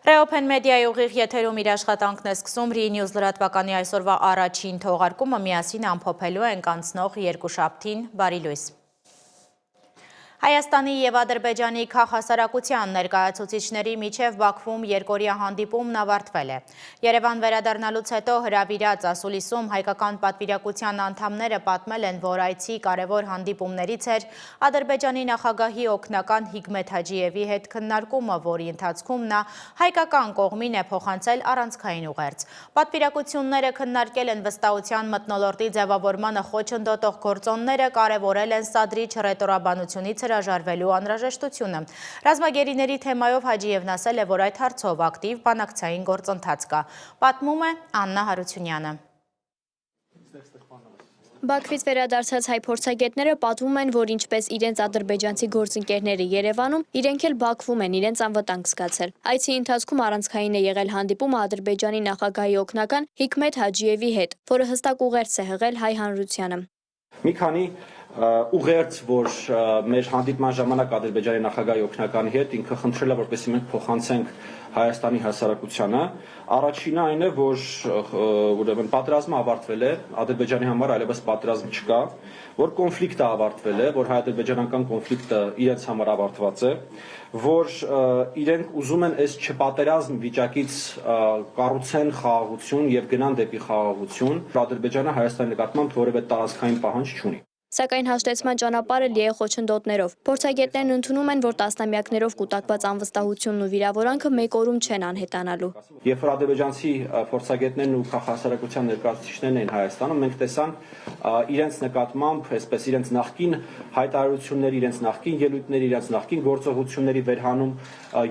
Ռեոփեն մեդիայի ուղիղ եթերում իր աշխատանքն է սկսում Ռի Նյուզ լրատվականի այսօրվա առաջին թողարկումը միասին ամփոփելու ենք անցնող երկուշաբթին։ Բարի լույս։ Հայաստանի և Ադրբեջանի քաղաքասարակության ներկայացուցիչների միջև Բաքվում երկօրյա հանդիպումն ավարտվել է։ Երևան վերադառնալուց հետո հրավիրած ասուլիսում հայկական պատվիրակության անդամները պատմել են, որ այցի կարևոր հանդիպումներից էր Ադրբեջանի նախագահի օգնական Հիկմեթ Հաջիևի հետ քննարկումը, որի ընթացքում նա հայկական կողմին է փոխանցել առանցքային ուղերձ։ Պատվիրակությունները քննարկել են վստահության մթնոլորտի ձևավորմանը խոչընդոտող գործոնները, կարևորել են սադրիչ հռետորաբանությունից հրաժարվելու անհրաժեշտությունը։ Ռազմագերիների թեմայով Հաջիևն ասել է, որ այդ հարցով ակտիվ բանակցային գործընթաց կա։ Պատմում է Աննա Հարությունյանը։ Բաքվից վերադարձած հայ փորձագետները պատմում են, որ ինչպես իրենց ադրբեջանցի գործընկերները Երևանում, իրենք էլ Բաքվում են իրենց անվտանգ զգացել։ Այցի ընթացքում առանցքային է եղել հանդիպումը Ադրբեջանի նախագահի օգնական Հիկմեթ Հաջիևի հետ, որը հստակ ուղերձ է հղել հայ հանրությանը։ Մի քանի ուղերձ, որ մեր հանդիպման ժամանակ Ադրբեջանի նախագահի օգնականի հետ ինքը խնդրել է, որպեսզի մենք փոխանցենք Հայաստանի հասարակությանը։ Առաջինը այն է, որ ուրեմն պատերազմը ավարտվել է, Ադրբեջանի համար այլևս պատերազմ չկա, որ կոնֆլիկտը ավարտվել է, որ հայ-ադրբեջանական կոնֆլիկտը իրենց համար ավարտված է, որ իրենք ուզում են այս չպատերազմ վիճակից կառուցեն խաղաղություն եւ գնան դեպի խաղաղություն։ Ադրբեջանը Հայաստանի նկատմամբ որևէ տարածքային պահանջ չունի։ Սակայն հաշտեցման ճանապարհը լի է խոչընդոտներով։ Փորձագետներն ընդունում են, որ տասնամյակներով կուտակված անվստահությունն ու վիրավորանքը մեկ օրում չեն անհետանալու։ Երբ որ ադրբեջանցի փորձագետներն ու քաղաքասարակության ներկայացուցիչներն էին Հայաստանում, մենք տեսանք իրենց նկատմամբ, այսպես իրենց նախկին հայտարարությունների, իրենց նախկին ելույթների, իրենց նախկին գործողությունների վերհանում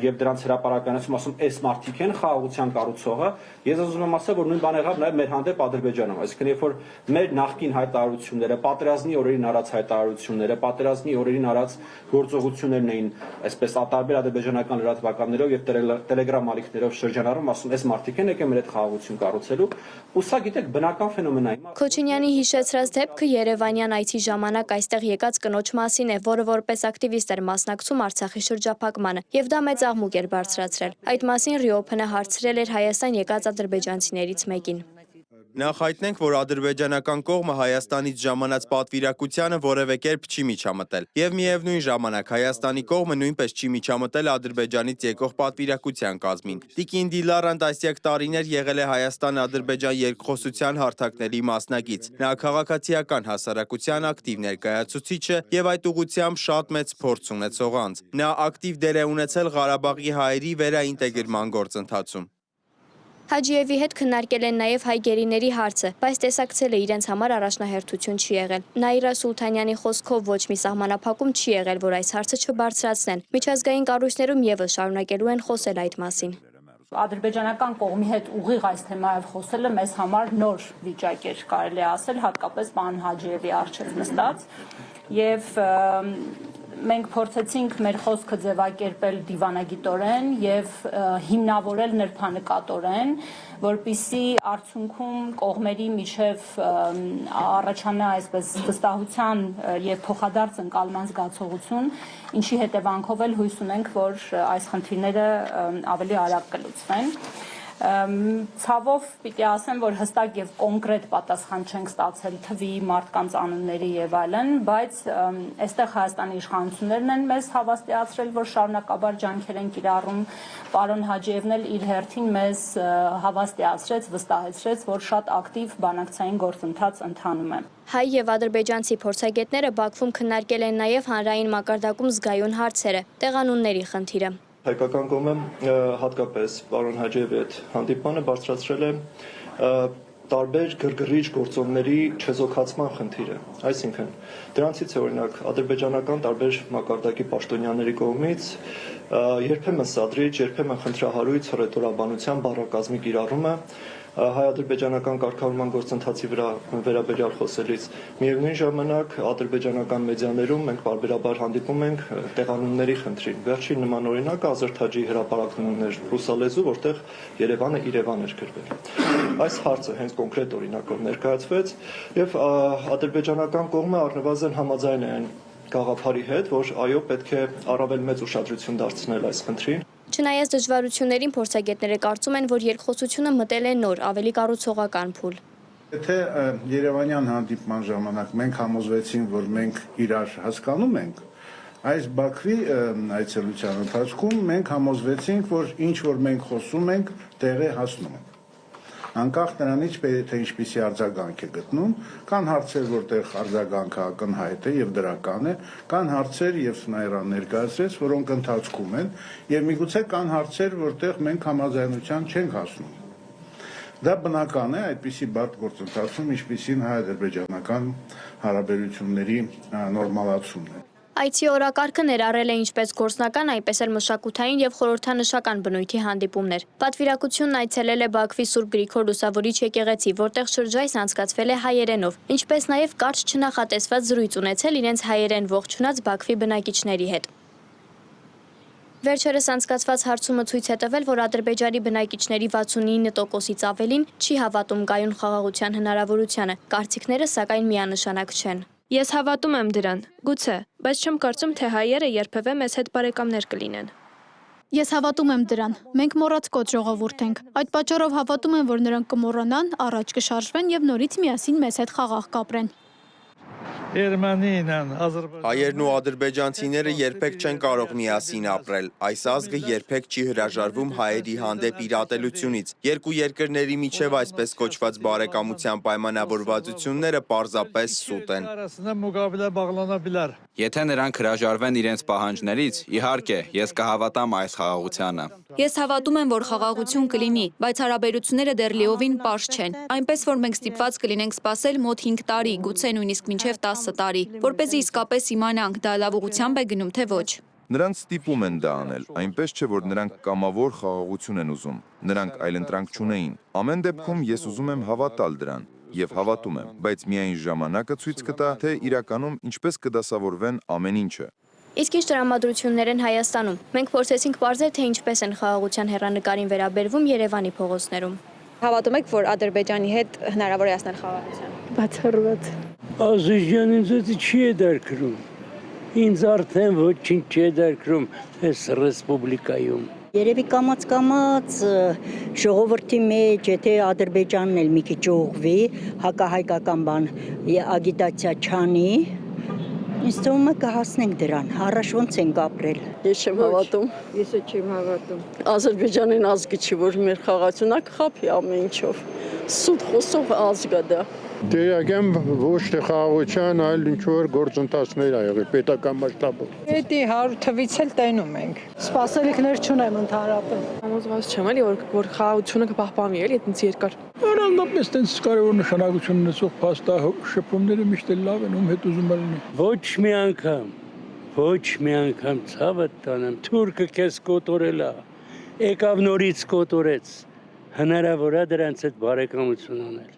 եւ դրանց հրապարականացում, ասում, այս մարդիկ են խաղաղության կառուցողը։ Ես ուզում եմ ասել, որ նույն բանը եղավ նաեւ մեր հանդեպ Ադրբեջանում, այսինքն երբ որ մեր նախկին հայտարարությունները, պատերազմի օրերին արած հայտարարությունները, պատերազմի օրերին արած գործողություններն էին, այսպես տարբեր ադրբեջանական լրատվականներով եւ տելեգրամ ալիքներով շրջանառում, ասում, այս մարդիկ են եկել մեր հետ խաղաղություն կառուցելու, ու սա գիտեք բնական ֆենոմեն է։ Քոչինյանի հիշեցրած դեպքը Երևանյան այցի ժամանակ այստեղ եկած կնոջ մասին է, որը որպես ակտիվիստ էր մասնակցում Արցախի շրջափակմանը, եւ դա մեծ աղմուկ էր բարձրացրել։ Այդ մասին Ռիոփենը հարցրել էր Հայաստան եկած ադրբեջանցիներից մեկին։ Նախ հայտնենք, որ ադրբեջանական կողմը Հայաստանից ժամանած պատվիրակությանը որևէ կերպ չի միջամտել։ Եվ միևնույն ժամանակ Հայաստանի կողմը նույնպես չի միջամտել Ադրբեջանից եկող պատվիրակության կազմին։ Տիկին Դիլարան տասնյակ տարիներ եղել է Հայաստան-Ադրբեջան երկխոսության հարթակների մասնակից։ Նա քաղաքացիական հասարակության ակտիվ ներկայացուցիչ է եւ այդ ուղղությամբ շատ մեծ փորձ ունեցող անձ։ Նա ակտիվ դեր է ունեցել Ղարաբաղի հայերի վերաինտեգրման գործընթացում։ Հաջիևի հետ քննարկել են նաև հայ գերիների հարցը, բայց տեսակցելը իրենց համար առաջնահերթություն չի եղել։ Նաիրա Սուլթանյանի խոսքով ոչ մի սահմանափակում չի եղել, որ այս հարցը չբարձրացնեն։ Միջազգային կառույցներում եւս շարունակելու են խոսել այդ մասին։ Ադրբեջանական կողմի հետ ուղիղ այս թեմայով խոսելը մեզ համար նոր վիճակ էր, կարելի է ասել, հատկապես պարոն Հաջիևի առջև նստած, եւ մենք փորձեցինք մեր խոսքը ձևակերպել դիվանագիտորեն եւ հիմնավորել նրբանկատորեն, որպիսի արդյունքում կողմերի միջև առաջանա այսպես վստահության եւ փոխադարձ ընկալման զգացողություն, ինչի հետևանքով էլ հույս ունենք, որ այս խնդիրները ավելի արագ կլուծվեն։ Ցավով պիտի ասեմ, որ հստակ եւ կոնկրետ պատասխան չենք ստացել թվի, մարդկանց անունների եւ այլն, բայց այստեղ Հայաստանի իշխանություններն են մեզ հավաստիացրել, որ շարունակաբար ջանքեր են կիրառում։ Պարոն Հաջիևն էլ իր հերթին մեզ հավաստիացրեց, վստահեցրեց, որ շատ ակտիվ բանակցային գործընթաց ընթանում է։ Հայ եւ ադրբեջանցի փորձագետները Բաքվում քննարկել են նաեւ հանրային մակարդակում զգայուն հարցերը, տեղանունների խնդիրը։ Հայկական կողմը հատկապես պարոն Հաջիևի հետ հանդիպմանը բարձրացրել է տարբեր գրգռիչ գործոնների չեզոքացման խնդիրը, այսինքն դրանցից է օրինակ ադրբեջանական տարբեր մակարդակի պաշտոնյաների կողմից երբեմն սադրիչ, երբեմն խնդրահարույց հռետորաբանության բառակազմի կիրառումը հայ-ադրբեջանական կարգավորման գործընթացի վերաբերյալ խոսելիս։ Միևնույն ժամանակ ադրբեջանական մեդիաներում մենք պարբերաբար հանդիպում ենք տեղանունների խնդրին։ Վերջին նման օրինակը Ազերտ Հաջիի հրապարակումն էր ռուսալեզու, որտեղ Երևանը Իրևան էր գրվել։ Այս հարցը հենց կոնկրետ օրինակով ներկայացվեց եւ ադրբեջանական կողմը առնվազն համաձայն է այն գաղափարի հետ, որ այո, պետք է առավել մեծ ուշադրություն դարձնել այս խնդրին։ Չնայած դժվարություններին փորձագետները կարծում են, որ երկխոսությունը մտել է նոր, ավելի կառուցողական փուլ։ Եթե Երևանյան հանդիպման ժամանակ մենք համոզվեցինք, որ մենք իրար հասկանում ենք, այս Բաքվի այցելության ընթացքում մենք համոզվեցինք, որ ինչ որ մենք խոսում ենք, տեղ է հասնում։ Անկախ նրանից, թե ինչպիսի արձագանք է գտնում, կան հարցեր, որտեղ արձագանքը ակնհայտ է եւ դրական է, կան հարցեր եւ Սնայրան ներկայացրեց, որոնք ընթացքում են, եւ միգուցե կան հարցեր, որտեղ մենք համաձայնության չենք հասնում։ Դա բնական է այդպիսի բարդ գործընթացում, ինչպիսին հայ-ադրբեջանական հարաբերությունների նորմալացումն է։ Այցի օրակարգը ներառել է ինչպես գործնական, այնպես էլ մշակութային եւ խորհրդանշական բնույթի հանդիպումներ։ Պատվիրակությունն այցելել է Բաքվի Սուրբ Գրիգոր Լուսավորիչ եկեղեցի, որտեղ շրջայց անցկացվել է հայերենով, ինչպես նաեւ կարճ չնախատեսված զրույց ունեցել իրենց հայերեն ողջունած Բաքվի բնակիչների հետ։ Վերջերս անցկացված հարցումը ցույց է տվել, որ Ադրբեջանի բնակիչների 69%-ից ավելին չի հավատում կայուն խաղաղության հնարավորությանը, կարծիքները սակայն միանշանակ չեն։ Ես հավատում եմ դրան, գուցե, բայց չեմ կարծում, թե հայերը երբևէ մեզ հետ բարեկամներ կլինեն։ Ես հավատում եմ դրան, մենք մոռացկոտ ժողովուրդ ենք, այդ պատճառով հավատում եմ, որ նրանք կմոռանան, առաջ կշարժվեն եւ նորից միասին մեզ հետ խաղաղ կապրեն։ Հայերն ու ադրբեջանցիները երբեք չեն կարող միասին ապրել, այս ազգը երբեք չի հրաժարվում հայերի հանդեպ իր ատելությունից, երկու երկրների միջև այսպես կոչված բարեկամության պայմանավորվածությունները պարզապես սուտ են։ Եթե նրանք հրաժարվեն իրենց պահանջներից, իհարկե, ես կհավատամ այս խաղաղությանը։ Ես հավատում եմ, որ խաղաղություն կլինի, բայց հարաբերությունները դեռ լիովին պարզ չեն, այնպես որ մենք ստիպված կլինենք սպասել մոտ 5 տարի, գուցե նույնիսկ մինչև 10 տարի, որպեսզի իսկապես իմանանք, դա լավ ուղղությամբ է գնում, թե ոչ։ Նրանց ստիպում են դա անել, այնպես չէ, որ նրանք կամավոր խաղաղություն են ուզում, նրանք այլընտրանք չունեին։ Ամեն դեպքում ես ուզում եմ հավատալ դրան եւ հավատում եմ, բայց միայն ժամանակը ցույց կտա, թե իրականում ինչպես կդասավորվեն ամեն ինչը։ Իսկ ինչ տրամադրություններ են Հայաստանում։ Մենք փորձեցինք պարզել, թե ինչպես են խաղաղության հեռանկարին վերաբերվում Երևանի փողոցներում։ Հավատում եք, որ Ադրբեջանի հետ հնարավոր է հասնել խաղաղության։ Բացառված։ Ադրբեջանին չի է դարքրում։ Ինձ արդեն ոչինչ չի դարքրում այս ռեսպուբլիկայում։ Երևի կամաց ժողովրդի մեջ, եթե Ադրբեջանն էլ մի քիչ ուղղվի, հակահայկական բան, ագիտացիա չանի, ինձ թվում է կհասնենք դրան, առաջ ոնց ենք ապրել։ Ես չեմ հավատում։ Ես չեմ հավատում։ Ադրբեջանին ազգը չի, որ մեր խաղացունա կխափի ամեն ինչով։ Սուտ խոսող ազգ է դա։ Դերակեմ ոչ թե խաղաղության, այլ ինչ-որ գործընթացներ ա եղել պետական մասշտաբով։ Պետի 100 թվից էլ տենում ենք։ Սպասելիքներ չունեմ ընդհանրապես։ Համոզված չեմ էլի, որ խաղաղությունը կպահպանվի էլի այդպես երկար։ Առանձնապես տենց կարևոր նշանակություն ունեցող փաստաշփումները միշտ էլ լավ են, ում հետ ուզում լինի։ Ոչ մի անգամ ցավը տանեմ, թուրքը քեզ կոտորել է, եկավ նորից կոտորեց, հնարավոր է դրանց հետ բարեկամություն անել։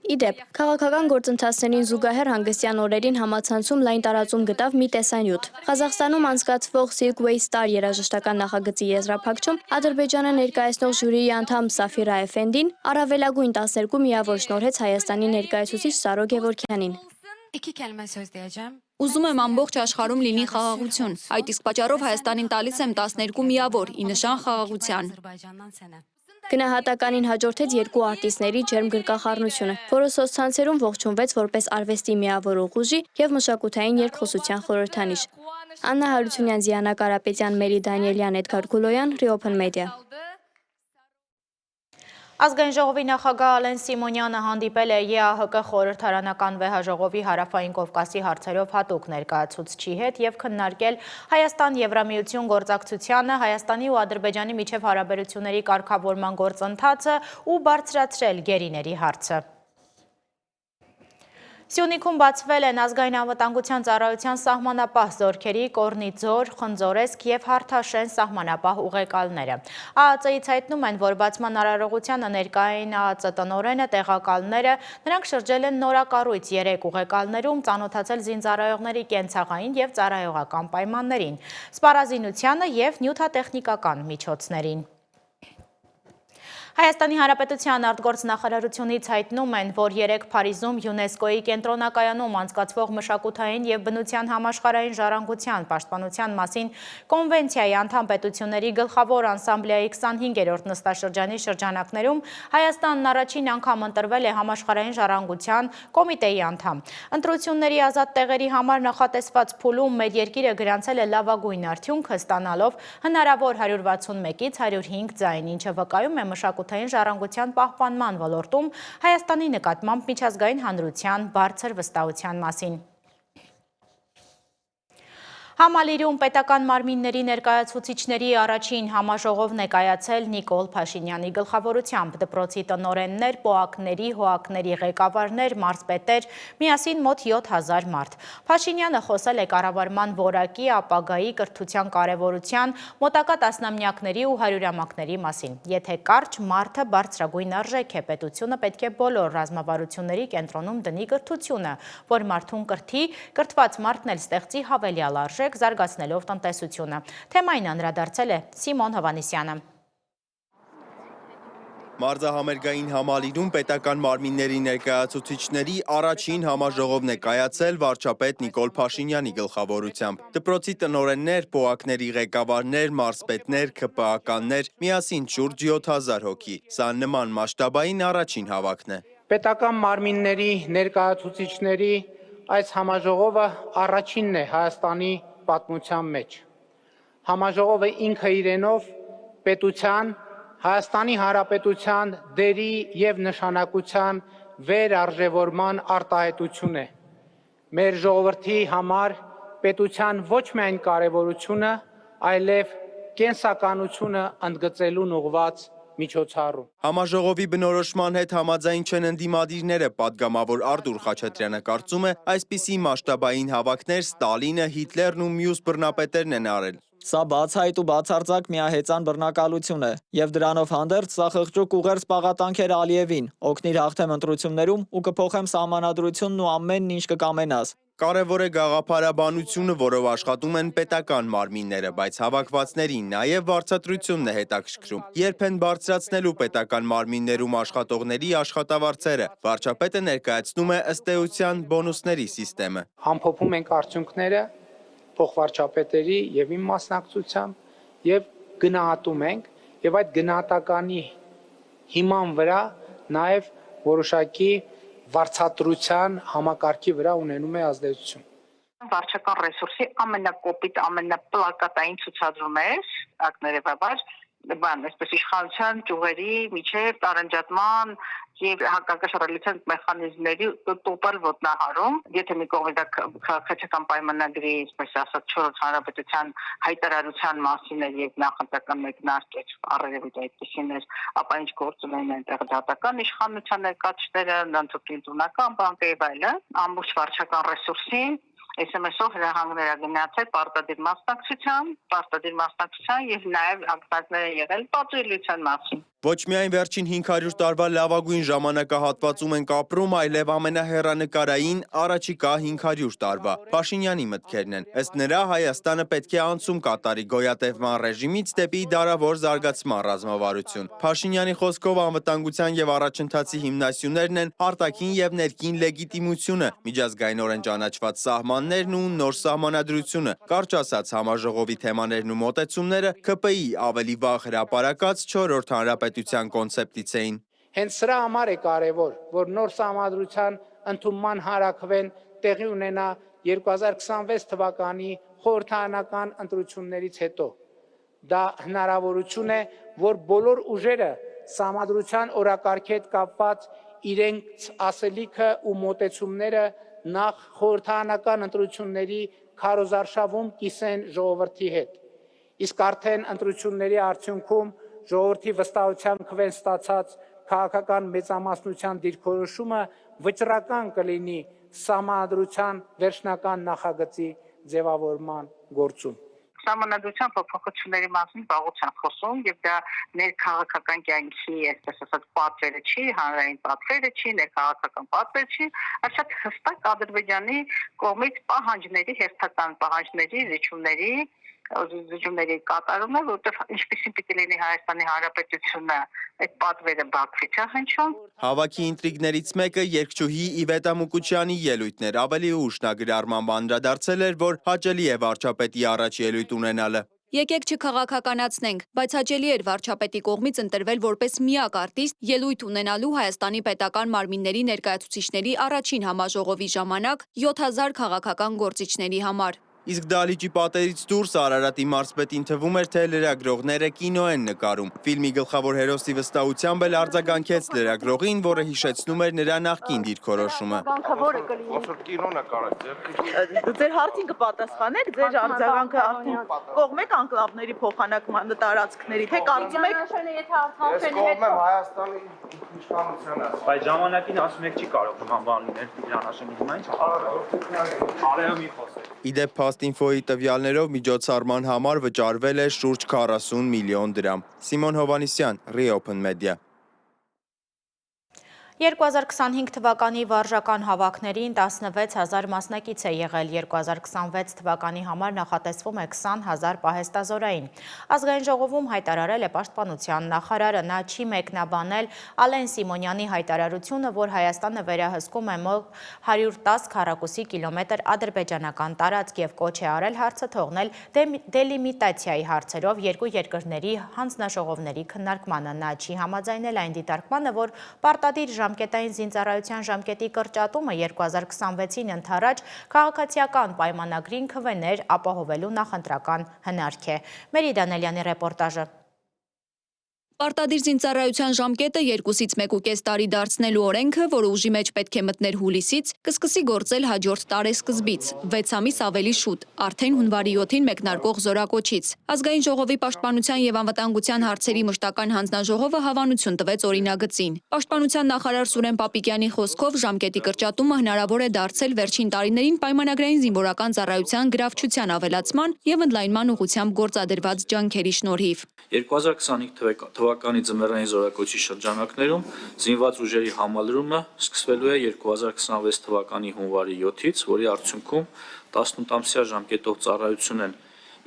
Իդեպ, քաղաքական գործընթացներին զուգահեռ հանգստյան օրերին համացանցում լայն տարածում գտավ մի տեսանյութ։ Ղազախստանում անցկացվող Silkway Star երաժշտական նախագծի եզրափակչում Ադրբեջանը ներկայացնող ժյուրիի անդամ Սաֆիրա Էֆենդին առավելագույն 12 միավոր շնորհեց Հայաստանի ներկայացուցիչ Սարո Գևորգյանին։ Ուզում եմ ամբողջ աշխարհում լինի խաղաղություն, այդ իսկ պատճառով Հայաստանին տալիս եմ 12 միավոր, ի նշան խաղաղության։ Գնահատականին հաջորդեց երկու արտիստների ջերմ գրկախառնությունը, որը սոցցանցերում ողջունվեց որպես արվեստի միավոր ուղուժի եւ մշակութային երկխոսության խորհրդանիշ։ Աննա Հարությունյան, Զիանա Կարապետյան, Մերի Դանիելյան, Էդգար Գուլոյան, Reopen Media։ Ազգային ժողովի նախագահ Ալեն Սիմոնյանը հանդիպել է ԵԱՀԿ խորհրդարանական վեհաժողովի Հարավային Կովկասի հարցերով հատուկ ներկայացուցչի հետ եւ քննարկել Հայաստան-Եվրամիություն գործակցությանը, Հայաստանի ու Ադրբեջանի միջև հարաբերությունների կարգավորման գործընթացը ու բարձրացրել գերիների հարցը։ Սյունիքում բացվել են ազգային անվտանգության ծառայության սահմանապահ զորքերի Կորնիձոր, Խնձորեսկ եւ Հարթաշեն սահմանապահ ուղեկալները։ ԱԱԾ-ից հայտնում են, որ բացման արարողությանը ներկային ԱԱԾ տնօրենը, տեղակալները, նրանք շրջել են նորակառույց 3 ուղեկալներում, ծանոթացել զինծառայողների կենցաղային եւ ծառայողական պայմաններին, սպառազինությանը եւ նյութատեխնիկական միջոցներին։ Հայաստանի Հանրապետության արտգործնախարարությունից հայտնում են, որ 3 Փարիզում ՅՈՒՆԵՍԿՕ-ի կենտրոնակայանում անցկացվող մշակութային և բնության համաշխարհային ժառանգության պաշտպանության մասին կոնվենցիայի անդամ պետությունների գլխավոր ասամբլեայի 25-րդ նստաշրջանի շրջանակներում Հայաստանն առաջին անգամ ընտրվել է համաշխարհային ժառանգության կոմիտեի անդամ։ Ընտրությունների ազատ տեղերի համար նախատեսված փուլում մեր երկիրը գրանցել է լավագույն արդյունքը, ստանալով հնարավոր 161-ից 105 ձայն, ինչը վկայում է մշակութային ժառանգության պահպանման ոլորտում Հայաստանի նկատմամբ միջազգային հանրության բարձր վստահության մասին։ Համալիրում պետական մարմինների ներկայացուցիչների առաջին համաժողովն է կայացել Նիկոլ Փաշինյանի գլխավորությամբ։ Դպրոցի տնօրեններ, պոակների, հոակների ղեկավարներ, մարզպետեր, միասին մոտ 7000 մարդ։ Փաշինյանը խոսել է կառավարման որակի, ապագայի, կրթության կարևորության, մոտակա տասնամյակների ու հարյուրամյակների մասին։ Եթե կարճ մարդը բարձրագույն արժեք է, պետությունը պետք է բոլոր ռազմավարությունների կենտրոնում դնի կրթությունը, որ մարդուն կրթի, կրթված մարդն էլ ստեղծի հավելյալ արժեք, զարգացնելով տնտեսությունը։ Թեմային անդրադարձել է Սիմոն Հովանեսյանը։ Մարզահամերգային համալիրում պետական մարմինների ներկայացուցիչների առաջին համաժողովն է կայացել վարչապետ Նիկոլ Փաշինյանի գլխավորությամբ։ Դպրոցի տնօրեններ, պոակների ղեկավարներ, մարզպետներ, ՔՊԱ-կաններ, միասին շուրջ 7000 հոգի։ Սա նման մասշտաբային առաջին հավաքն է։ Պետական մարմինների ներկայացուցիչների այս համաժողովը առաջինն է Հայաստանի պատմության մեջ։ Համաժողովը ինքը իրենով պետության, Հայաստանի Հանրապետության դերի և նշանակության վերարժևորման արտահայտություն է։ Մեր ժողովրդի համար պետության ոչ միայն կարևորությունը, այլև կենսականությունը ընդգծելուն ուղղված միջոցառում։ Համաժողովի բնորոշման հետ համաձայն չեն ընդդիմադիրները, պատգամավոր Արտուր Խաչատրյանը կարծում է, այսպիսի մասշտաբային հավաքներ Ստալինը, Հիտլերն ու մյուս բռնապետերն են արել։ Սա բացահայտ ու բացարձակ միահեծան բռնակալություն է, եւ դրանով հանդերձ սա խղճուկ ուղերձ պաղատանքեր Ալիևին, օգնիր հաղթեմ ընտրություններում ու կփոխեմ սահմանադրությունն ու ամենն ինչ կկամենաս։ Կարևոր է գաղափարաբանությունը, որով աշխատում են պետական մարմինները, բայց հավաքվածներին նաև վարձատրությունն է հետաքրքրում։ Երբ են բարձրացնելու պետական մարմիններում աշխատողների աշխատավարձերը, վարչապետը ներկայացնում է ըստ էության բոնուսների սիստեմը։ Ամփոփում ենք արդյունքները փոխվարչապետերի եւ իմ մասնակցությամբ եւ գնահատում ենք եւ այդ գնահատականի հիման վրա նաեւ որոշակի վարձատրության համակարգի վրա ունենում է ազդեցություն։ Վարչական ռեսուրսի ամենակոպիտ, ամենապլակատային ցուցադրում է, ակներևաբար, այսպես իշխանության ճյուղերի միջև տարանջատման եւ հակակշռելիության մեխանիզմների տոտալ ոտնահարում, եթե մի կողմից քաղաքական պայմանագրի, այսպես ասած, 4 հանրապետության հայտարարության մասին է եւ նախընտրական մեկնարկը առերևույթ այդպեսին էր, ապա ինչ գործ ունեն այնտեղ դատական իշխանության ներկայացուցիչները, ընդունական բանկը եւ այլն, ամբողջ վարչական ռեսուրսին SMS-ով հրահանգներ գնացել պարտադիր մասնակցության եւ նաեւ ակտակներ են եղել պատժելիության մասին։ Ոչ միայն վերջին 500 տարվա լավագույն ժամանակահատվածում ենք ապրում, այլև ամենահեռանկարային առաջիկա 500 տարվա։ Փաշինյանի մտքերն են։ Ըստ նրա Հայաստանը պետք է անցում կատարի գոյատևման ռեժիմից դեպի դարավոր զարգացման ռազմավարություն։ Փաշինյանի խոսքով անվտանգության եւ առաջընթացի հիմնասյուներն են արտաքին եւ ներքին լեգիտիմությունը, միջազգայինորեն ճանաչված սահմաններն ու նոր սահմանադրությունը։ Կարճ ասած, համաժողովի թեմաներն ու մոտեցումները ԿՊ-ի ավելի վաղ հրապարակած 4-րդ հանրապետության կոնցեպտից էին։ Հենց սրա համար է կարևոր, որ նոր սահմանադրության ընդունման հարակվեն տեղի ունենա 2026 թվականի խորհրդարանական ընտրություններից հետո։ Դա հնարավորություն է, որ բոլոր ուժերը սահմանադրության օրակարգի հետ կապված իրենց ասելիքը ու մոտեցումները նախ խորհրդարանական ընտրությունների քարոզարշավում կիսեն ժողովրդի հետ։ Իսկ արդեն ընտրությունների արդյունքում ժողովրդի վստահության քվեն ստացած քաղաքական մեծամասնության դիրքորոշումը վճռական կլինի սահմանադրության վերջնական նախագծի ձևավորման գործում։ Սահմանադրության փոփոխությունների մասին վաղուց են խոսում եւ դա ներքաղաքական կյանքի, այսպես ասած, պատվերը չի, հանրային պատվերը չի, ներքաղաքական պատվեր չի, այլ շատ հստակ Ադրբեջանի կողմից պահանջների, հերթական պահանջների, զիջումների զիջումների կատարումը, որտեղ ինչպեսին պիտի լինի Հայաստանի Հանրապետությունը այդ պատվերը Բաքվից է հնչում։ Հավաքի ինտրիգներից մեկը երգչուհի Իվետա Մուկուչյանի ելույթն էր։ Ավելի ուշ նա գրառմամբ անդրադարձել էր, որ հաճելի է վարչապետի առաջ ելույթ ունենալը։ Եկեք չքաղաքականացնենք, բայց հաճելի էր վարչապետի կողմից ընտրվել որպես միակ արտիստ ելույթ ունենալու Հայաստանի պետական մարմինների ներկայացուցիչների առաջին համաժողովի ժամանակ 7000 քաղաքական գործիչների համար։ Իսկ դահլիճի պատերից դուրս Արարատի մարզպետին թվում էր, թե լրագրողները կինո են նկարում։ Ֆիլմի գլխավոր հերոսի վստահությամբ էլ արձագանքեց լրագրողին, որը հիշեցնում էր նրա նախկին դիրքորոշումը։ Ձեր հարցին կպատասխանեք, ձեր արձագանքը արդեն կողմ եք անկլավների փոխանակման տարածքների, թե կարծում եք Հայաստանի իշխանությանը։ Բայց ժամանակին ասում եք չի կարող նման բան լինել Տիգրան Հաշեմյանը, ինչ արևի խոսել։ Իդեպ Փաստինֆոյի տվյալներով միջոցառման համար վճարվել է շուրջ 40 միլիոն դրամ։ Սիմոն Հովանիսյան, Reopen Media։ 2025 թվականի վարժական հավաքներին 16,000 մասնակից է եղել, 2026 թվականի համար նախատեսվում է 20,000 պահեստազորային։ Ազգային ժողովում հայտարարել է Պաշտպանության նախարարը, նա չի մեկնաբանել Ալեն Սիմոնյանի հայտարարությունը, որ Հայաստանը վերահսկում է մոտ 110 քառակուսի կիլոմետր ադրբեջանական տարածք և կոչ է արել հարցը թողնել դելիմիտացիայի հարցերով երկու երկրների հանձնաժողովների քննարկմանը։ Նա չի համաձայնել այն դիտարկմանը, որ պարտադիր ժամկետային զինծառայության ժամկետի կրճատումը 2026-ին ընդառաջ քաղաքացիական պայմանագրին քվեներ ապահովելու նախընտրական հնարք է։ Մերի Դանելյանի ռեպորտաժը։ Պարտադիր զինծառայության ժամկետը 2-ից 1.5 տարի դարձնելու օրենքը, որը ուժի մեջ պետք է մտներ հուլիսից, կսկսի գործել հաջորդ տարեսկզբից, 6 ամիս ավելի շուտ, արդեն հունվարի 7-ին մեկնարկող զորակոչից։ Ազգային ժողովի պաշտպանության և անվտանգության հարցերի մշտական հանձնաժողովը հավանություն տվեց օրինագծին։ Պաշտպանության նախարար Սուրեն Պապիկյանի խոսքով ժամկետի կրճատումը հնարավոր է դարձել վերջին տարիներին պայմանագրային զինվորական ծառայության գրավչության ավելացման և ընդլայնման ուղղությամբ գործադրված ջանքերի շնորհիվ։ 2025 թվականի ձմեռային զորակոչի շրջանակներում զինված ուժերի համալրումը սկսվելու է 2026 թվականի հունվարի 7-ից, որի արդյունքում 18-ամսյա ժամկետով ծառայություն են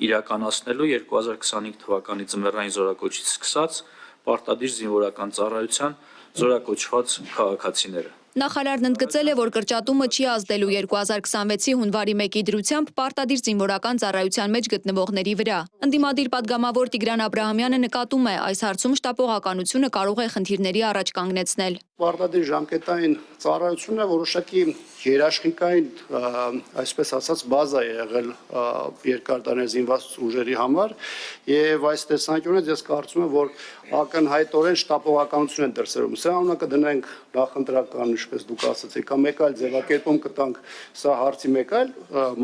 իրականացնելու 2025 թվականի ձմեռային զորակոչից սկսած պարտադիր զինվորական ծառայության զորակոչված քաղաքացիները։ Նախարարն ընդգծել է, որ կրճատումը չի ազդելու 2026-ի հունվարի 1-ի դրությամբ պարտադիր զինվորական ծառայության մեջ գտնվողների վրա։ Ընդդիմադիր պատգամավոր Տիգրան Աբրահամյանը նկատում է, այս հարցում շտապողականությունը կարող է խնդիրների առաջ կանգնեցնել։ Պարտադիր ժամկետային ծառայությունը որոշակի երաշխիքային, այսպես ասած, բազա է եղել երկար տարիներ զինված ուժերի համար, եւ այս տեսանկյունից ես կարծում եմ, որ ակնհայտորեն շտապողականություն են դրսևորում։ Սրա անունը կդնենք նախընտրական, ինչպես դուք ասացիք, կամ մեկ այլ ձևակերպում կտանք, սա հարցի մեկ այլ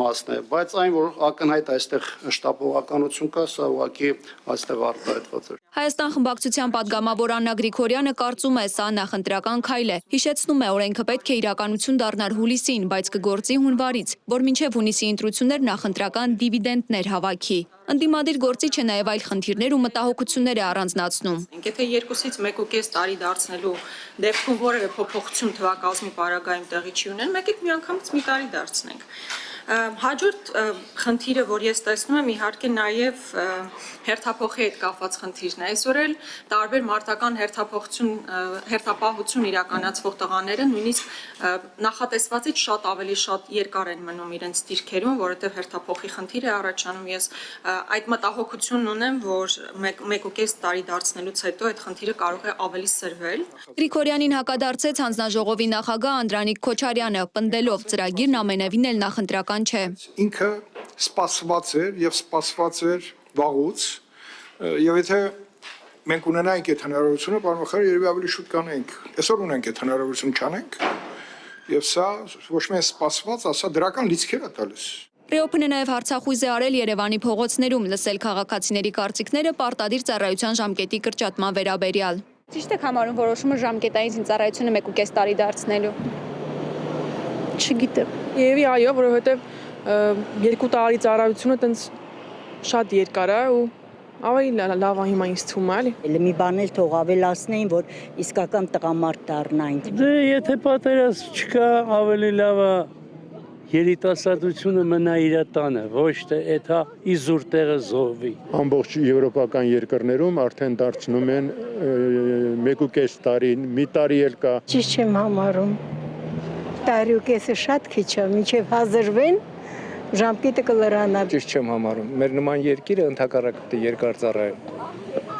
մասն է, բայց այն, որ ակնհայտ այստեղ շտապողականություն կա, սա ուղղակի այստեղ արտահայտված է։ Հայաստան խմբակցության պատգամավոր Աննա Գրիգորյանը կարծում է, սա նախընտրական քայլ է։ Հիշեցնում է, օրենքը պետք է իրականություն դառնար հուլիսին, բայց կգործի հունվարից, որ մինչև հունիսի ընտրություններ նախընտրական դիվիդենտներ հավաքի։ Ընդդիմադիր գործիչը նաև այլ խնդիրներ ու մտահոգություններ է առանձնացնում։ Եթե 2-ից 1.5 տարի դարձնելու դեպքում որևէ փոփոխություն թվակազմի պարագայում տեղի չի ունեն, մեկ-եք միանգամից մի տարի դարձնենք։ Հաջորդ խնդիրը, որ ես տեսնում եմ, իհարկե նաև հերթափոխի հետ կապված խնդիրն է։ Այսօր էլ տարբեր մարտական հերթապահություն իրականացվող տղաները նույնիսկ նախատեսվածից շատ ավելի շատ երկար են մնում իրենց դիրքերում, որովհետև հերթափոխի խնդիր է առաջանում։ Ես այդ մտահոգությունն ունեմ, որ 1.5 տարի դարձնելուց հետո այդ խնդիրը կարող է ավելի սրվել։ Գրիգորյանին հակադարձեց հանձնաժողովի նախագահ Անդրանիկ Քոչարյանը, պնդելով ծրագիրն ամենևին էլ նախընտրական չէ։ Ինքը սպասված էր եւ սպասված էր վաղուց եւ եթե մենք ունենայինք այդ հնարավորությունը, պարոն նախարար, երևի ավելի շուտ կանենք։ Այսօր ունենք այդ հնարավորությունը չանենք եւ սա ոչ միայն սպասված, ասա դրական լիցքեր է տալիս։ Ռեոփնը նաև հարցախույզ է արել Երևանի փողոցներում, լսել քաղաքացիների կարծիքները պարտադիր ծառայության ժամկետի կրճատման վերաբերյալ։ Ճիշտ եք համարում որոշումը ժամկետային զինծառայությունը 1.5 տարի դարձնելու։ Չգիտեմ։ Եևի այո, որովհետև 2 տարի ծառայությունը տենց շատ երկար է ու ավելի լավ է հիմա ինձ թվում է, էլի։ Մի բան էլ թող ավելացնեին, որ իսկական տղամարդ դառնային։ Դե եթե պատերազմ չկա, ավելի լավ է երիտասարդությունը մնա իր տանը, ոչ թե էթա իզուր տեղը զոհվի։ Ամբողջ եվրոպական երկրներում արդեն դարձնում են 1.5 տարի, մի տարի էլ կա։ Ճիշտ չեմ համարում։ Տարի ու կեսը շատ քիչ է, մինչև հազրվեն ժամկետը կլրանա։ Ճիշտ չեմ համարում։ Մեր նման երկիրը ընդհակառակը երկար ծառայել։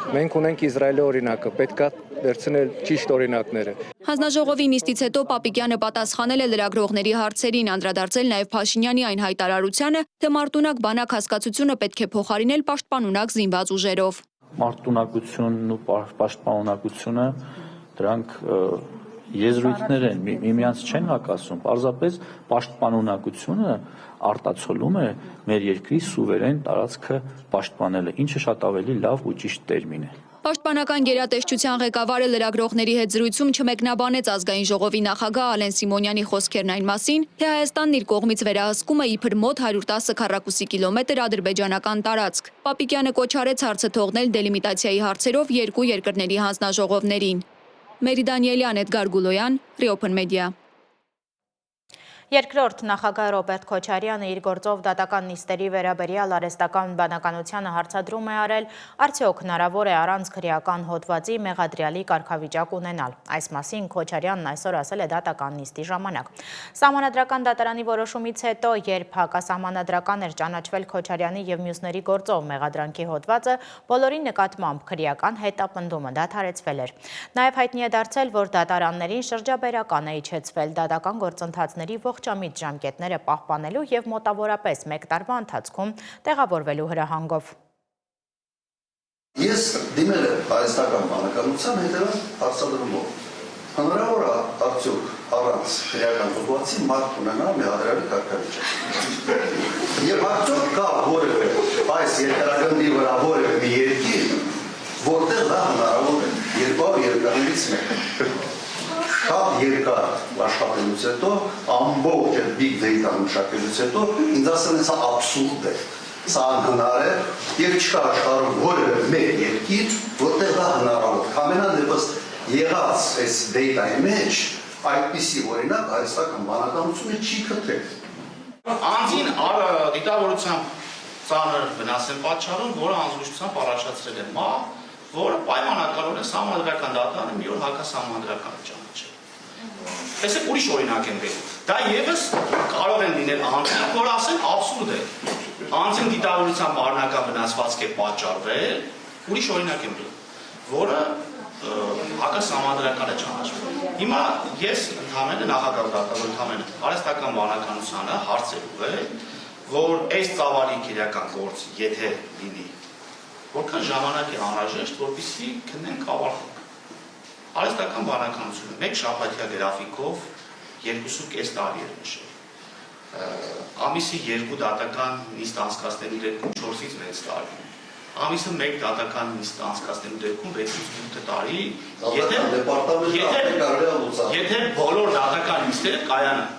Մենք ունենք Իսրայելի օրինակը, պետք է վերցնել ճիշտ օրինակները։ Հանձնաժողովի նիստից հետո Պապիկյանը պատասխանել է լրագրողների հարցերին, անդրադարձել նաև Փաշինյանի այն հայտարարությանը, թե մարտունակ բանակ հասկացությունը պետք է փոխարինել պաշտպանունակ զինված ուժերով։ Մարտունակությունն ու պաշտպանունակությունը դրանք եզրույթներ են, միմյանց չեն հակասում, պարզապես պաշտպանունակությունը արտացոլում է մեր երկրի սուվերեն տարածքը պաշտպանելը, ինչը շատ ավելի լավ ու ճիշտ տերմին է։ Պաշտպանական գերատեսչության ղեկավարը լրագրողների հետ զրույցում չմեկնաբանեց ազգային ժողովի նախագահ Ալեն Սիմոնյանի խոսքերն այն մասին, թե Հայաստանն իր կողմից վերահսկում է իբր մոտ 110 քառակուսի կիլոմետր ադրբեջանական տարածք։ Պապիկյանը կոչ արեց հարցը թողնել դելիմիտացիայի հարցերով երկու երկրների հանձնաժողովներին։ Մերի Դանիելյան, Էդգար Գուլոյան, Ռիոփն մեդիա։ Երկրորդ նախագահ Ռոբերտ Քոչարյանը իր գործով դատական նիստերի վերաբերյալ արհեստական բանականությանը հարցադրում է արել, արդյոք հնարավոր է առանց քրեական հոդվածի մեղադրյալի կարգավիճակ ունենալ։ Այս մասին Քոչարյանն այսօր ասել է դատական նիստի ժամանակ։ Սահմանադրական դատարանի որոշումից հետո, երբ հակասահմանադրական էր ճանաչվել Քոչարյանի եւ մյուսների գործով մեղադրանքի հոդվածը, բոլորի նկատմամբ քրեական հետապնդումը դադարեցվել էր։ Նաեւ հայտնի է դարձել, որ դատարաններին շրջաբերական է իջեցվել դատական գործընթացների ողջամիտ ժամկետները պահպանելու եւ մոտավորապես 1 տարվա ընթացքում տեղավորվելու հրահանգով։ Ես դիմել եմ հայաստական բանականության հետևած հարցադրումով։ Հնարավոր է արդյոք առանց քրեական հոդվածի մարդ ունենալ մեղադրյալի կարգավիճակ։ Եվ արդյոք կա որևէ այս երկրագնդի վրա որևէ մի երկիր, որտեղ դա հնարավոր է, երկու երկրներից մեկը։ Շատ երկար աշխատելուց հետո, ամբողջ այդ big data մշակելուց հետո, ինձ ասել են սա աբսուրդ է, սա անհնար է, եւ չկա աշխարհում որևէ մեկ երկիր, որտեղ դա հնարավոր է։ Ամենայն դեպս եղած այս data-ի մեջ այդպիսի օրինակ հայաստական բանականությունը չի գտել։ Անձին դիտավորությամբ ծանր վնաս են պատճառում, որը անզուգությամբ առաջացրել է մահ, որը պայմանականորեն սահմանադրական դատարանը մի օր հակասահմանադրական է ճանաչել։ Տեսեք, ուրիշ օրինակ են բերում։ Դա եւս կարող են լինել անձին, որ ասեն աբսուրդ է։ Անձին դիտավորության պարունակական վնասվածք է պատճառվել, ուրիշ օրինակ են բերում, որը հակասահմանադրական է ճանաչվել։ Հիմա ես ընդհանրապես նախագահ դատավոր ընդհանրապես արհեստական բանականությանը հարցերով է, որ այս ծավալի քրեական գործ եթե լինի, որքան ժամանակ է անհրաժեշտ, որպեսզի քննենք ավարտենք։ Արհեստական բանականությունը մեկ շաբաթյա գրաֆիկով 2.5 տարի էր նշել։ Ամիսի 2 դատական նիստ անցկացնելու դեպքում 4-ից 6 տարի։ Ամիսը 1 դատական նիստ անցկացնելու դեպքում 6-ից 8 տարի, եթե բոլոր դատական նիստերը կայանան։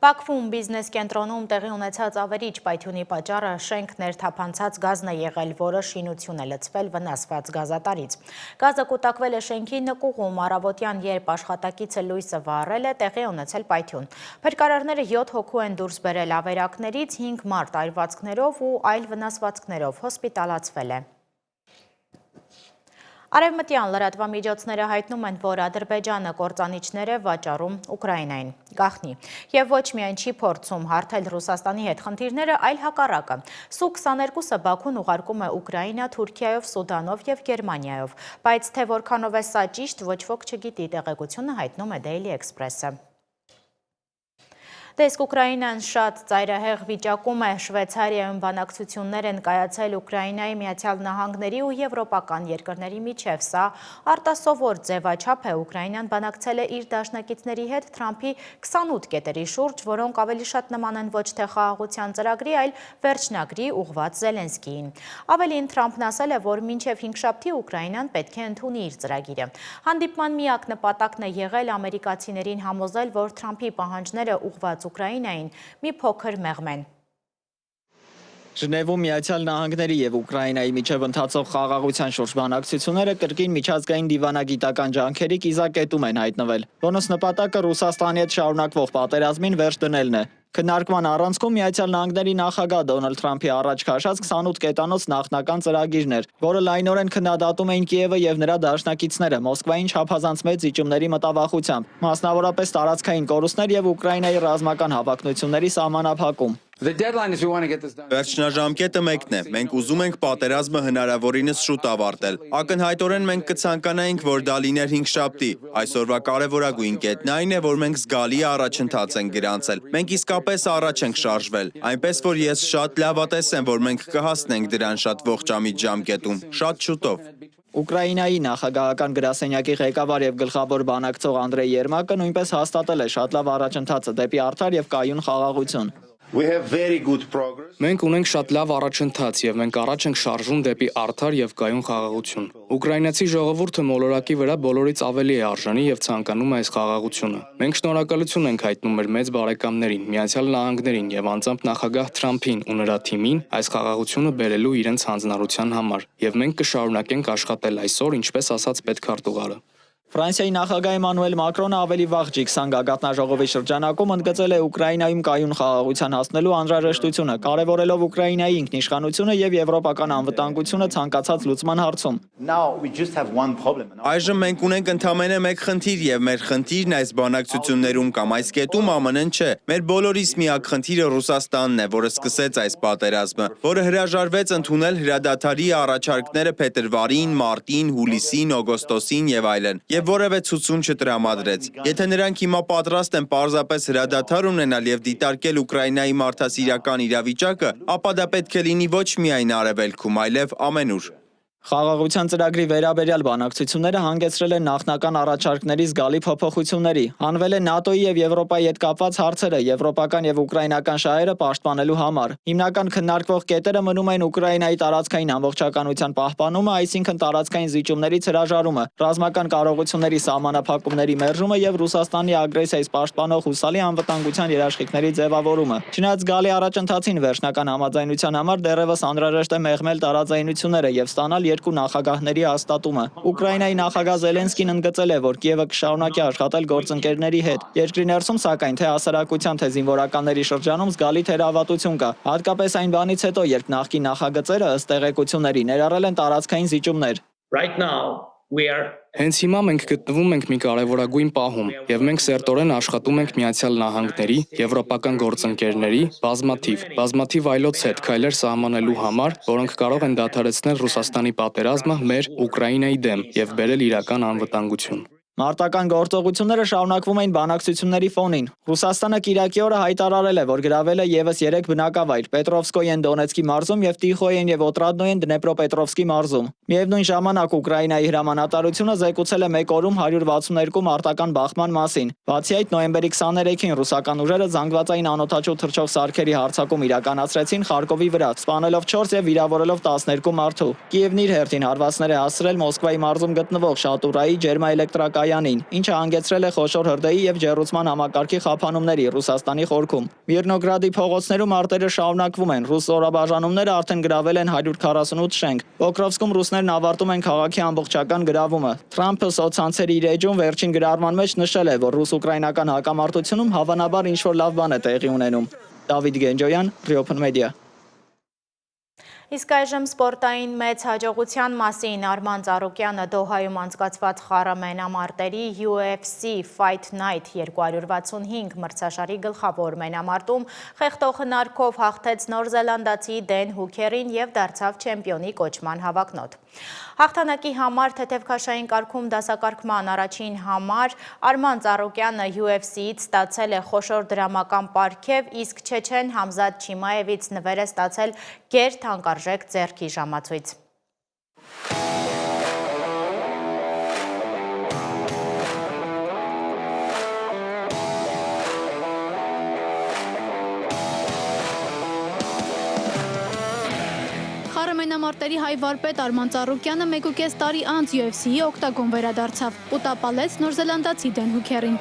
Բաքվում բիզնես կենտրոնում տեղի ունեցած ավերիչ պայթյունի պատճառը շենք ներթափանցած գազն է եղել, որը շինություն է լցվել վնասված գազատարից։ Գազը կուտակվել է շենքի նկուղում, առավոտյան երբ աշխատակիցը լույսը վառել է, տեղի ունեցել պայթյուն։ Փրկարարները 7 հոգու են դուրս բերել ավերակներից, 5 մարդ այրվածքներով ու այլ վնասվածքներով հոսպիտալացվել է։ Արևմտյան լրատվամիջոցները հայտնում են, որ Ադրբեջանը կործանիչներ է վաճառում Ուկրաինային։ Գաղտնի։ Եվ ոչ միայն չի փորձում հարթել Ռուսաստանի հետ խնդիրները, այլ հակառակը։ Սու-22-ը Բաքուն ուղարկում է Ուկրաինա, Թուրքիայով, Սուդանով եւ Գերմանիայով։ Բայց թե որքանով է սա ճիշտ, ոչ ոք չգիտի, տեղեկությունը հայտնում է Daily Express-ը։ Տեսք Ուկրաինան շատ ծայրահեղ վիճակում է, Շվեյցարիայում բանակցություններ են կայացել Ուկրաինայի Միացյալ Նահանգների ու եվրոպական երկրների միջև։ Սա արտասովոր ձևաչափ է, Ուկրաինան բանակցել է իր դաշնակիցների հետ Թրամփի 28 կետերի շուրջ, որոնք ավելի շատ նման են ոչ թե խաղաղության ծրագրի, այլ վերջնագրի ուղղված Զելենսկիին։ Ավելին, Թրամփն ասել է, որ մինչև 5 շաբթի Ուկրաինան պետք է ընդունի իր ծրագիրը։ Հանդիպման միակ նպատակն է եղել ամերիկացիներին համոզել, որ Թրամփի պահանջները ուղղված Ուկրաինային մի փոքր մեղմեն։ Ժնևում Միացյալ Նահանգների եւ Ուկրաինայի միջև ընթացող խաղաղության շուրջ բանակցությունները կրկին միջազգային դիվանագիտական ջանքերի կիզակետում են հայտնվել, որոնց նպատակը Ռուսաստանի հետ շարունակվող պատերազմին վերջ դնելն է։ Քննարկման առանցքում Միացյալ Նահանգների նախագահ Դոնալդ Թրամփի առաջ քաշած 28 կետանոց նախնական ծրագիրն էր, որը լայնորեն քննադատում էին Կիևը եւ նրա դաշնակիցները Մոսկվային չափազանց մեծ զիջումների մտավախությամբ, մասնավորապես տարածքային կորուստներ եւ Ուկրաինայի ռազմական հավակնությունների սահմանափակում։ Վերջնաժամկետը մեկն է։ Մենք ուզում ենք պատերազմը հնարավորինս շուտ ավարտել։ Ակնհայտորեն մենք կցանկանայինք, որ դա լիներ 5 շաբթի։ Այսօրվա կարևորագույն կետն այն է, որ մենք զգալի առաջընթաց ենք գրանցել։ Մենք իսկապես առաջ ենք շարժվել։ Այնպես որ ես շատ լավատես եմ, որ մենք կհասնենք դրան շատ ողջամիտ ժամկետում, շատ շուտով։ Ուկրաինայի նախագահական գրասենյակի ղեկավար եւ գլխավոր բանակցող Անդրեյ Երմակը նույնպես հաստատել է շատ լավ առաջընթացը դեպի արդար եւ կայուն խաղաղություն։ Մենք ունենք շատ լավ առաջընթաց եւ մենք առաջ ենք շարժվում դեպի արդար եւ կայուն խաղաղություն։ Ուկրաինացի ժողովուրդը մոլորակի վրա բոլորից ավելի է արժանի եւ ցանկանում է այս խաղաղությունը։ Մենք շնորհակալություն ենք հայտնում մեր մեծ բարեկամներին, Միացյալ Նահանգներին եւ անձամբ նախագահ Թրամփին ու նրա թիմին այս խաղաղությունը բերելու իրենց հանձնառության համար եւ մենք կշարունակենք աշխատել այսօր, ինչպես ասաց պետքարտուղարը։ Ֆրանսիայի նախագահ Էմանուել Մակրոնը ավելի վաղ G20 գագաթնաժողովի շրջանակում ընդգծել է Ուկրաինայում կայուն խաղաղության հասնելու անհրաժեշտությունը, կարևորելով Ուկրաինայի ինքնիշխանությունը եւ եվրոպական անվտանգությունը ցանկացած լուծման հարցում։ Այժմ մենք ունենք ընդամենը մեկ խնդիր եւ մեր խնդիրն այս բանակցություններում կամ այս կետում ԱՄՆ-ն չէ։ Մեր բոլորիս միակ խնդիրը Ռուսաստանն է, որը սկսեց այս պատերազմը, որը հրաժարվեց ընդունել հրադադարի առաջարկները փետրվարին, մարտին, հուլիսին, օգոստոսին եւ այլն։ Եվ որևէ ցուցում չտրամադրեց։ Եթե նրանք հիմա պատրաստ են պարզապես հրադադար ունենալ եւ դիտարկել Ուկրաինայի մարդասիրական իրավիճակը, ապա դա պետք է լինի ոչ միայն արևելքում, այլև ամենուր։ Խաղաղության ծրագրի վերաբերյալ բանակցությունները հանգեցրել են նախնական առաջարկների զգալի փոփոխությունների։ Հանվել է ՆԱՏՕ-ի եւ Եվրոպայի հետ կապված հարցերը եվրոպական եւ ուկրաինական շահերը պաշտպանելու համար։ Հիմնական քննարկվող կետերը մնում են Ուկրաինայի տարածքային ամբողջականության պահպանումը, այսինքն տարածքային զիջումներից հրաժարումը, ռազմական կարողությունների սահմանափակումների մերժումը եւ Ռուսաստանի ագրեսիայից պաշտպանող հուսալի անվտանգության երաշխիքների ձևավորումը։ Չնայած զգալի առաջընթացին վերջնական համաձայնության համար դեռևս անհրաժեշտ է մեղմել տարածայնությունները եւ ստանալ երկու նախագահների հաստատումը։ Ուկրաինայի նախագահ Զելենսկին ընդգծել է, որ Կիևը կշարունակի աշխատել գործընկերների հետ։ Երկրի ներսում սակայն թե հասարակության, թե զինվորականների շրջանում զգալի թերահավատություն կա, հատկապես այն բանից հետո, երբ նախկին նախագծերը ըստ տեղեկությունների ներառել են տարածքային զիջումներ։ Հենց հիմա մենք գտնվում ենք մի կարևորագույն պահում, եւ մենք սերտորեն աշխատում ենք Միացյալ Նահանգների, եվրոպական գործընկերների, բազմաթիվ այլոց հետ քայլեր սահմանելու համար, որոնք կարող են դադարեցնել Ռուսաստանի պատերազմը մեր Ուկրաինայի դեմ եւ բերել իրական անվտանգություն։ Մարտական գործողությունները շարունակվում էին բանակցությունների ֆոնին։ Ռուսաստանը Կիրակի օրը հայտարարել է, որ գրավել է եւս 3 բնակավայր՝ Պետրովսկոյեն Դոնեցկի մարզում եւ Տիխոյեն եւ Օտրադնոյեն Դնեպրոպետրովսկի մարզում։ Միևնույն ժամանակ Ուկրաինայի հրամանատարությունը զեկուցել է 1 օրում 162 մարտական բախման մասին։ Բացի այդ, նոյեմբերի 23-ին ռուսական ուժերը զանգվածային անօդաչու թռչող սարքերի հարձակում իրականացրեցին Խարկովի վրա, սպանելով 4 եւ վիրավորելով 12 մարդու։ Կիևն իր հերթին հարվածներ է հասցրել Մոսկվայի մարզում գտնվող Շատուրայի ջերմաէլեկտրակայանին, ինչը հանգեցրել է խոշոր հրդեհի եւ ջեռուցման համակարգի խափանումների Ռուսաստանի խորքում։ Միրնոգրադի փողոցներում արտերը շարունակվում են։ Ռուս զորաբաժանումները արդեն գրավել են 148 շենք։ Պոկրովսկում ռուսներն ավարտում են քաղաքի ամբողջական գրավումը։ Թրամփը սոցցանցերի իր էջում վերջին գրառման մեջ նշել է, որ ռուս-ուկրաինական հակամարտությունում հավանաբար ինչ-որ լավ բան է տեղի ունենում։ Դավիթ Գենջոյան, Open Media։ Իսկ այժմ սպորտային մեծ հաջողության մասին Արման Ծառուկյանը Դոհայում անցկացված խառամենամարտերի UFC Fight Night 265 մրցաշարի գլխավոր մենամարտում խեղտող հնարքով հաղթեց նորզելանդացի Դեն Հուքերին եւ դարձավ չեմպիոնի կոչման հավակնոտ։ Հաղթանակի համար թեթևքաշային կարգում դասակարգման առաջին համար Արման Ծառուկյանը UFC-ից ստացել է խոշոր դրամական պարգև, իսկ Չեչեն Համզատ Չիմայևից նվեր է ստացել գերթանկարժեք ձեռքի ժամացույց։ Խառամենամարտերի հայ վարպետ Արման Ծառուկյանը 1.5 տարի անց UFC-ի օկտագոն վերադարձավ ու տապալեց նորզելանդացի Դեն Հուքերին։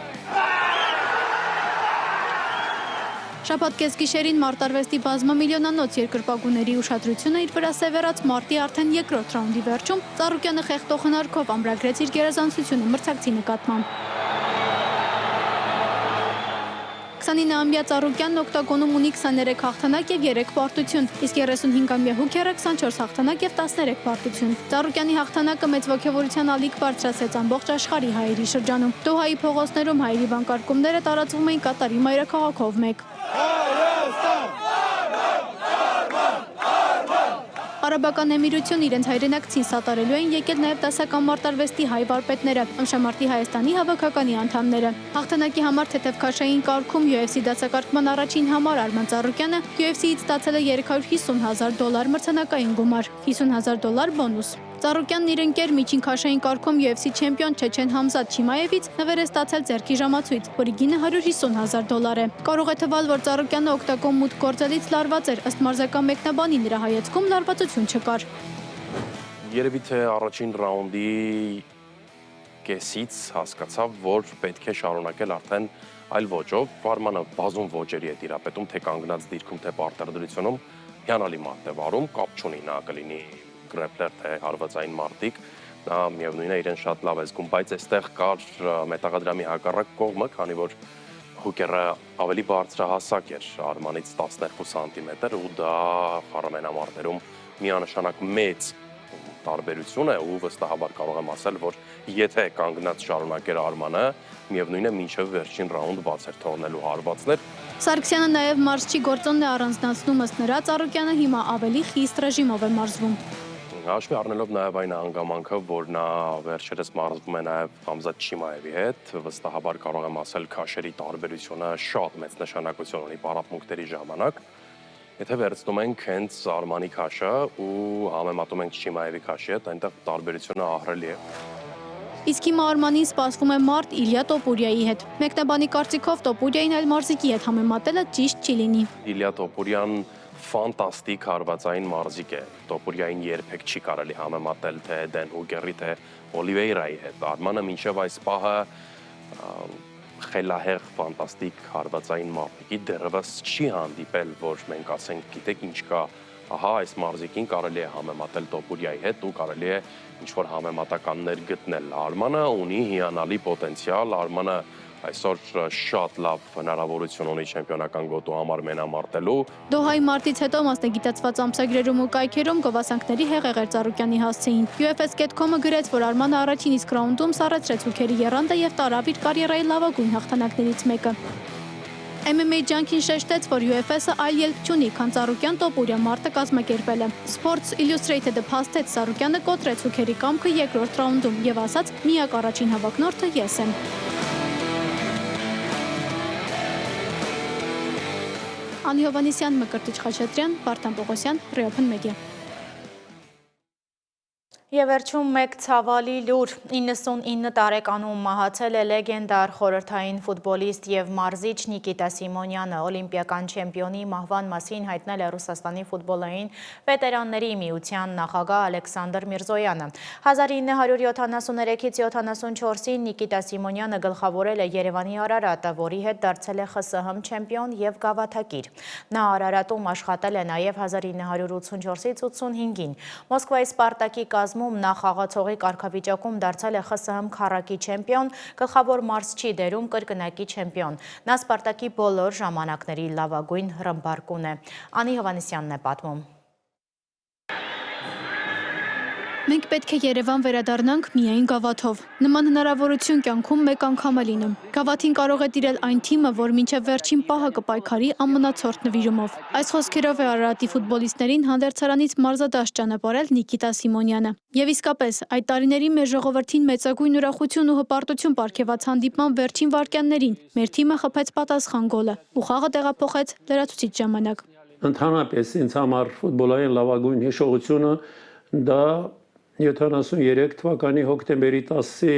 Շաբաթ կեսգիշերին մարտարվեստի բազմամիլիոնանոց երկրպագուների ուշադրությունը իր վրա սևեռած մարտի արդեն երկրորդ ռաունդի վերջում Ծառուկյանը խեղդող հնարքով ամրագրեց իր գերազանցությունը մրցակցի նկատմամբ։ 29-ամյա Ծառուկյանն օկտագոնում ունի 23 հաղթանակ եւ 3 պարտություն, իսկ 35-ամյա Հուքերը 24 հաղթանակ եւ 13 պարտություն։ Ծառուկյանի հաղթանակը մեծ ոգևորության ալիք բարձրացրեց ամբողջ աշխարհի հայերի շրջանում։ Դոհայի փողոցներում հայերի վանկարկումները տարածվում էին Կատարի մայրաքաղաքով մեկ։ Արաբական Էմիրություն իրենց հայրենակցին սատարելու են եկել նաև դասական մարտարվեստի հայ վարպետները, ըմշամարտի Հայաստանի հավաքականի անդամները։ Հաղթանակի համար թեթև քաշային կարգում UFC դասակարգման առաջին համար Արման Ծառուկյանը UFC-ից ստացել է $350,000 մրցանակային գումար, $50,000 բոնուս։ Ծառուկյանն իր ընկեր միջին քաշային կարգում UFC չեմպիոն Չեչեն Համզատ Չիմայևից նվեր է ստացել ձեռքի ժամացույց, որի գինը $150,000 է։ Կարող է թվալ, որ Ծառուկյանը օկտագոն մուտք գործելից լարված էր, ըստ մարզական մեկնաբանի նրա հայացքում լարվածություն չկար։ Երևի թե առաջին ռաունդի կեսից հասկացավ, որ պետք է շարունակել արդեն այլ ոճով, Արմանը բազում ոճերի է տիրապետում, թե կանգնած դիրքում, թե պարտադրությունում, հիանալի մարդ է վարում, կապ չունի նա կլինի գրեպլեր թե հարվածային մարտիկ, նա միևնույն է իրեն շատ լավ է զգում, բայց այստեղ կար մետաղադրամի հակառակ կողմը, քանի որ Հուքերը ավելի բարձրահասակ էր Արմանից 12 սանտիմետր ու դա խառամենամարտերում միանշանակ մեծ տարբերություն է ու վստահաբար կարող եմ ասել, որ եթե կանգնած շարունակեր Արմանը, միևնույն է մինչև վերջին ռաունդ բաց էր թողնելու հարվածներ։ Սարգսյանը նաև մարզչի գործոնն է առանձնացնում, ըստ նրա Ծառուկյանը հիմա ավելի խիստ ռեժիմով է մարզվում։ Հաշվի առնելով նաև այն հանգամանքը, որ նա վերջերս մարզվում է նաև Համզատ Չիմայևի հետ, վստահաբար կարող եմ ասել քաշերի տարբերությունը շատ մեծ նշանակություն ունի պարապմունքների ժամանակ։ Եթե վերցնում ենք հենց Արմանի քաշը ու համեմատում ենք Չիմայևի քաշի հետ, այնտեղ տարբերությունը ահռելի է։ Իսկ հիմա Արմանին սպասվում է մարտ Իլյա Տոպուրյայի հետ։ Մեկնաբանի կարծիքով Տոպուրյային այլ մարզիկի հետ համեմատելը ճիշտ չի լինի։ Իլյա Տոպուրյան ֆանտաստիկ հարվածային մարզիկ է։ Տոպուրյային երբեք չի կարելի համեմատել թե Դեն Հուգերի, թե Օլիվեյրայի հետ։ Արմանը մինչև այս պահը խելահեղ ֆանտաստիկ հարվածային մարզիկի դեռևս չի հանդիպել, որ մենք ասենք, գիտեք ինչ կա, ահա այս մարզիկին կարելի է համեմատել Տոպուրյայի հետ ու կարելի է ինչ-որ համեմատականներ գտնել։ Արմանը ունի հիանալի պոտենցիալ, Արմանը այսօր շատ լավ հնարավորություն ունի չեմպիոնական գոտու համար մենամարտելու։ Դոհայի մարտից հետո մասնագիտացված ամսագրերում ու կայքերում գովասանքների հեղեղեր Ծառուկյանի հասցեին։ UFS.com-ը գրեց, որ Արմանը առաջին իսկ ռաունդում սառեցրեց Հուքերի եռանդը եւ տարավ իր կարիերայի լավագույն հաղթանակներից մեկը։ MMA Junkie-ն շեշտեց, որ UFC-ը այլ ելք չունի, քան Ծառուկյան Տոպուրյա մարտը կազմակերպելը։ Sports Illustrated-ը փաստեց Ծառուկյանը կոտրեց Հուքերի կամքը երկրորդ ռաունդում եւ ասաց՝ միակ առաջին հավակնորդը ես եմ։ Անի Հովանեսյան, Մկրտիչ Խաչատրյան, Վարդան Պողոսյան, Reopen Media։ Եվ վերջում մեկ ցավալի լուր 99 տարեկանում մահացել է լեգենդար խորհրդային ֆուտբոլիստ եւ մարզիչ Նիկիտա Սիմոնյանը, օլիմպիական չեմպիոնի մահվան մասին հայտնել է Ռուսաստանի ֆուտբոլային վետերանների միության նախագահ Ալեքսանդր Միրզոյանը։ 1973-ից 74-ին Նիկիտա Սիմոնյանը գլխավորել է Երևանի Արարատը, որի հետ դարձել է ԽՍՀՄ չեմպիոն եւ գավաթակիր։ Նա Արարատում աշխատել է նաեւ 1984-ից 85-ին։ Մոսկվայի Սպարտակի կազմում նա խաղացողի կարգավիճակում դարձել է ԽՍՀՄ քառակի չեմպիոն, գլխավոր մարզչի դերում կրկնակի չեմպիոն։ Նա Սպարտակի բոլոր ժամանակների լավագույն ռմբարկուն է։ Անի Հովանեսյանն է պատմում։ Մենք պետք է Երևան վերադառնանք միայն գավաթով։ Նման հնարավորություն կյանքում մեկ անգամ է լինում։ Գավաթին կարող է տիրել այն թիմը, որ մինչև վերջին պահը կպայքարի ամենացորդ նվիրումով։ Այս խոսքերով է Արարատի ֆուտբոլիստներին հանդերձարանից մարզադաշտ ճանապարհել Նիկիտա Սիմոնյանը։ Եվ իսկապես, այդ տարիների մեր ժողովրդին մեծագույն ուրախություն ու հպարտություն պարգևած հանդիպման վերջին վայրկյաններին մեր թիմը խփեց պատասխան գոլը ու խաղը տեղափոխեց լրացուցիչ ժամանակ։ Ընդհանրապես ինձ համար ֆուտբոլային լավագույն հիշողությունը դա 73 թվականի հոկտեմբերի 10-ի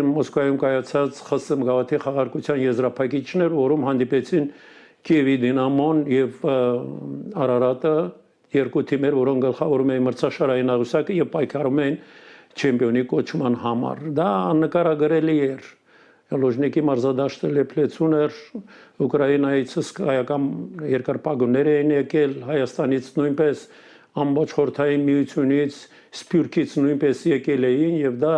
Մոսկվայում կայացած ԽՍՀՄ գավաթի խաղարկության եզրափակիչներ, որում հանդիպեցին Կիևի Դինամոն եւ Արարատը, երկու թիմեր, որոնք գլխավորում էին մրցաշարային աղյուսակը եւ պայքարում էին չեմպիոնի կոչման համար։ Դա աննկարագրելի էր։ Լոժնիկի մարզադաշտը լեփլեցուն էր Ուկրաինայից հսկայական երկար պագուններ էին եկել, Հայաստանից նույնպես ամբողջ խորհրդային միությունից, Սփյուռքից նույնպես եկել էին եւ դա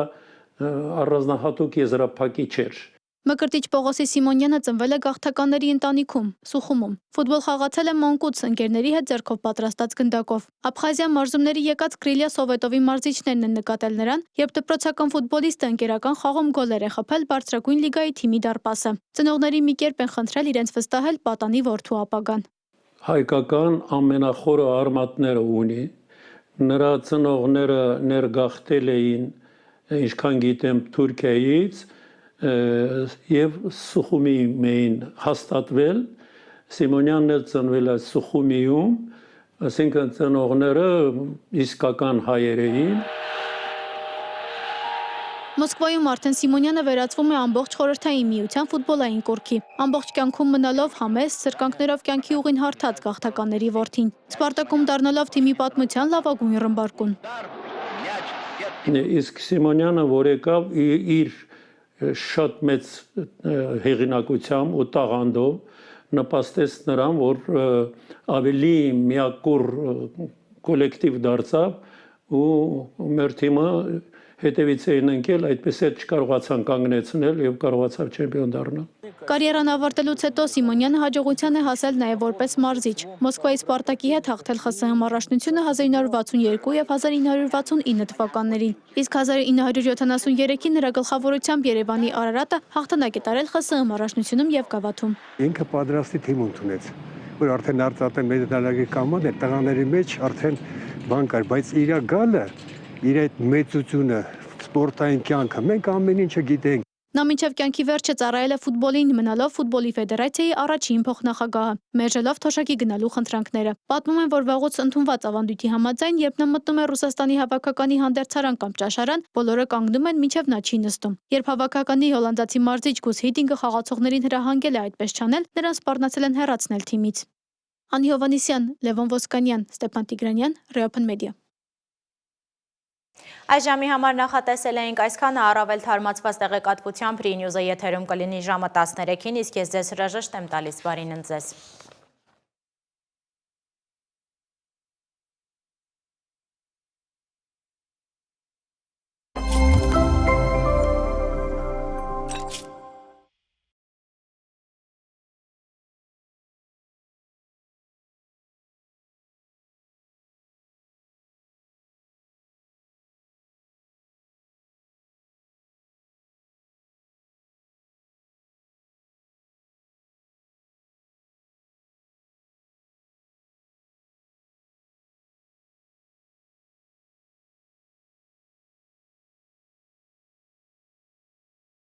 առանձնահատուկ եզրափակիչ էր։ Մկրտիչ Պողոսի Սիմոնյանը ծնվել է գաղթականների ընտանիքում, Սուխումում։ Ֆուտբոլ խաղացել է մանկուց ընկերների հետ ձեռքով պատրաստած գնդակով։ Աբխազիա մարզումների եկած Կրիլիա Սովետովի մարզիչներն են նկատել նրան, երբ դպրոցական ֆուտբոլիստը ընկերական խաղում գոլեր է խփել բարձրագույն լիգայի թիմի դարպասը։ Ծնողների մի կերպ են խնդրել իրենց վստահել պատանի որդու ապագան։ Հայկական ամենախորը արմատները ունի։ Նրա ծնողները ներգաղթել էին, ինչքան գիտեմ, Թուրքիայից եւ Սուխումի էին հաստատվել, Սիմոնյանն էլ ծնվել է Սուխումիում, ասենքն ծնողները իսկական հայեր էին։ Մոսկվայում արդեն Սիմոնյանը վերածվում է ամբողջ խորհրդային միության ֆուտբոլային կորքի։ Ամբողջ կյանքում մնալով համեստ, սրկանքներով կյանքի ուղին հարթած գաղթականների որդին։ Սպարտակում դառնալով թիմի պատմության լավագույն ռմբարկուն։ Իսկ Սիմոնյանը, որ եկավ իր շատ մեծ հեղինակությամբ ու տաղանդով նպաստեց նրան, որ ավելի միակուր կոլեկտիվ դարձավ ու մեր թիմը հետևից էին ընկել, այդպես էլ չկարողացան կանգնեցնել եւ կարողացավ չեմպիոն դառնալ։ Կարիերան ավարտելուց հետո Սիմոնյանը հաջողության է հասել նաև որպես մարզիչ։ Մոսկվայի Սպարտակի հետ հաղթել ԽՍՀՄ առաջնությունը 1962 եւ 1969 թվականներին։ Իսկ 1973-ին նրա գլխավորությամբ Երևանի Արարատը հաղթանակ է տարել ԽՍՀՄ առաջնությունում եւ Գավաթում։ Ինքը պատրաստի թիմ ընդունեց, որ արդեն արծաթե մեդալների կամոդ է տղաների մեջ արդեն բան կար, բայց իր գալը, իր այդ մեծությունը, սպորտային կյանքը, մենք ամեն ինչը գիտենք։ Նա մինչև կյանքի վերջը ծառայել է ֆուտբոլին, մնալով ֆուտբոլի ֆեդերացիայի առաջին փոխնախագահը, մերժելով թոշակի գնալու խնդրանքները։ Պատմում են, որ վաղուց ընդունված ավանդույթի համաձայն, երբ նա մտնում է Ռուսաստանի հավաքականի հանդերձարան կամ ճաշարան, բոլորը կանգնում են, մինչև նա չի նստում։ Երբ հավաքականի հոլանդացի մարզիչ Գուս Հիդինգը խաղացողներին հրահանգել է այդպես չանել, նրան սպառնացել են հեռացնել թիմից։ Անի Հովանեսյան, Լևոն Ոսկանյան, Ստեփան Տիգրանյան, Reopen Media։ Այս ժամի համար նախատեսել էինք այսքանը, առավել թարմացված տեղեկատվությամբ Free News-ը եթերում կլինի ժամը 13-ին, իսկ ես ձեզ հրաժեշտ եմ տալիս, բարին ընդ ձեզ։